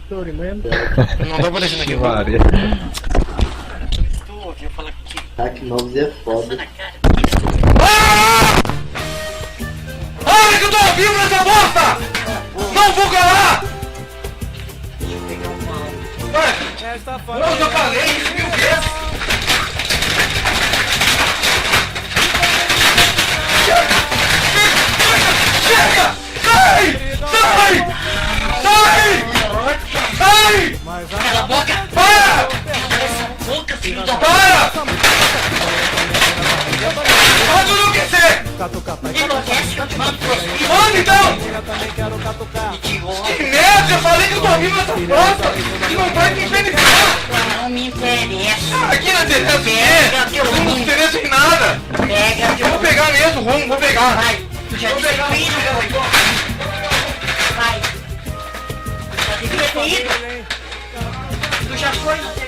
Sorry, man. Não tô aparecendo aqui. Várias. Tu ouviu falar contigo? Hack Novos é foda. Na cara. Ah! Olha que eu tô ao vivo nessa bosta! Não vou calar! Deixa eu pegar um mal. Ué, eu já falei isso 1000 vezes! Chega! Sai! Sai! Sai! Sai! Cala a boca! Para! Cala essa boca, filho da puta! Para! Pode enlouquecer! Enlouquece que eu te mando pros filhos! Manda então! Idiota! Que merda! Eu falei que eu tô ao vivo nessa bosta! E não vai me beneficiar! Não me interessa! Aqui não interessa o quê? Pega teu Não rumo! interessa em nada! Pega teu Vou rumo! pegar mesmo, rumo, vou pegar! Vai! Tu já Vou devia pegar, ter ido, garoto! Vai! Tu já devia ter ido! Tu já foi!